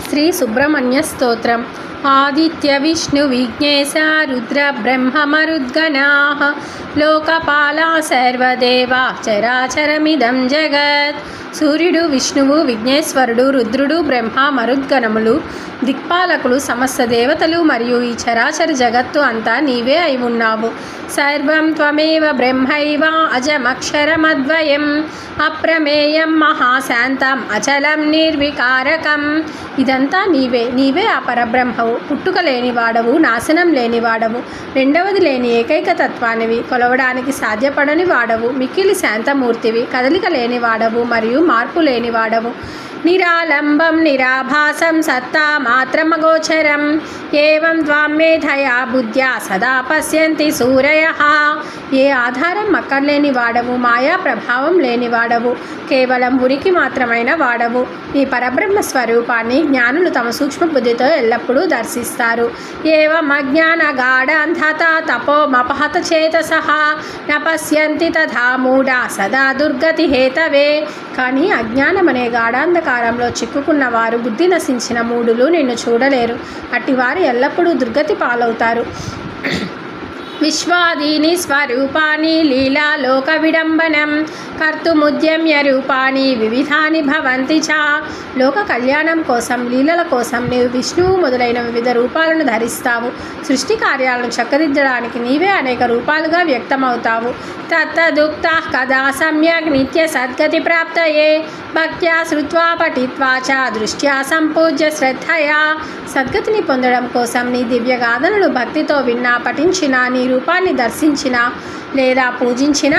శ్రీ సుబ్రహ్మణ్య స్తోత్రం. ఆదిత్య విష్ణు విఘ్నేశ రుద్ర బ్రహ్మమరుద్గణాః లోకపాలా సర్వదేవా చరాచరమిదం జగత్. సూర్యుడు, విష్ణువు, విఘ్నేశ్వరుడు, రుద్రుడు, బ్రహ్మ, మరుద్గణములు, దిక్పాలకులు, సమస్త దేవతలు మరియు ఈ చరాచర జగత్తు అంతా నీవే అయి ఉన్నావు. సర్వం త్వమేవ బ్రహ్మైవ అజమక్షరమద్వయం అప్రమేయం మహాశాంతం అచలం నిర్వికారకం. ఇదంతా నీవే ఆ పరబ్రహ్మవు. పుట్టుక లేనివాడవు, నాశనం లేనివాడవు, రెండవది లేని ఏకైక తత్వానివి, కొలవడానికి సాధ్యపడని వాడవు, మిక్కిలి శాంతమూర్తివి, కదలిక లేనివాడవు మరియు మార్పు లేనివాడవు. నిరాలంబం నిరాభాసం సత్తా మాత్రమగోచరం ఏవం త్వాం మేధయా బుద్ధ్యా సదా పశ్యంతి సూరయః. ఏ ఆధారం అక్కర్లేని వాడవు, మాయా ప్రభావం లేనివాడవు, కేవలం ఉనికి మాత్రమైన వాడవు. ఈ పరబ్రహ్మ స్వరూపాన్ని జ్ఞానులు తమ సూక్ష్మ బుద్ధితో ఎల్లప్పుడూ దర్శిస్తారు. ఏవం అజ్ఞాన గాఢాంధత తపోమపహత చేతసః న పశ్యంతి తథా మూఢా సదా దుర్గతి హేతవే. కానీ అజ్ఞానం అనే గాఢాంధకారంలో చిక్కుకున్న వారు, బుద్ధి నశించిన మూఢులు నిన్ను చూడలేరు. అట్టివారు ఎల్లప్పుడూ దుర్గతి పాలవుతారు. విశ్వాదీని స్వరూపాని లీలా లోక విడంబనం కర్తుముద్యమ్య రూపాని వివిధాని భవంతి చ. లోక కళ్యాణం కోసం, లీలల కోసం నీవు విష్ణువు మొదలైన వివిధ రూపాలను ధరిస్తావు. సృష్టి కార్యాలను చక్కదిద్దడానికి నీవే అనేక రూపాలుగా వ్యక్తమవుతావు. తత్తదుక్తః కదా సమ్యక్ నిత్య సద్గతి ప్రాప్తయే భక్త్యా శ్రుత్వా పఠిత్వా చ దృష్ట్యా సంపూజ్య శ్రద్ధయా. సద్గతిని పొందడం కోసం నీ దివ్యగాథలను భక్తితో విన్నా, పఠించినా, నీ రూపాన్ని దర్శించినా లేదా పూజించిన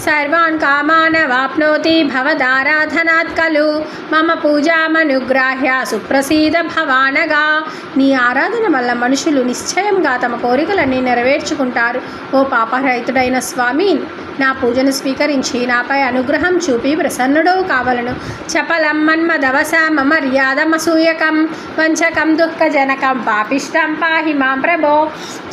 సర్వాన్ కామానవాప్నోతి భవదారాధనాత్ ఖలు మమ పూజామనుగ్రాహ్య సుప్రసీద భవానగా. నీ ఆరాధన వల్ల మనుషులు నిశ్చయంగా తమ కోరికలన్నీ నెరవేర్చుకుంటారు. ఓ పాపరహితుడైన స్వామి, నా పూజను స్వీకరించి నాపై అనుగ్రహం చూపి ప్రసన్నుడవు కావలను. చపలం మన్మదవస మర్యాదమసూయకం వంచకం దుఃఖజనకం పాపిష్టం పాహి మాం ప్రభో.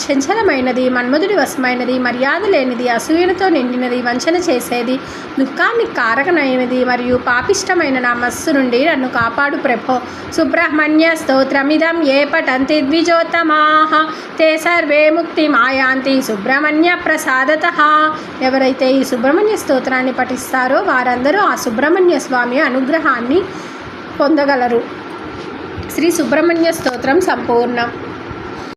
చంచలమైనది, మన్మధుడి వశమైనది, మర్యాద లేనిది, అసూయలతో నిండినది, వంచన చేసేది, దుఃఖానికి కారకమైనది మరియు పాపిష్టమైన నా మనస్సు నుండి నన్ను కాపాడు ప్రభో. సుబ్రహ్మణ్య స్తోత్రమిదం ఏ పఠంతి ద్విజోత్తమాః తే సర్వే ముక్తి మాయాంతి సుబ్రహ్మణ్య ప్రసాదతః. ఎవరైతే ఈ సుబ్రహ్మణ్య స్తోత్రాన్ని పఠిస్తారో వారందరూ ఆ సుబ్రహ్మణ్య స్వామి అనుగ్రహాన్ని పొందగలరు. శ్రీ సుబ్రహ్మణ్య స్తోత్రం సంపూర్ణం.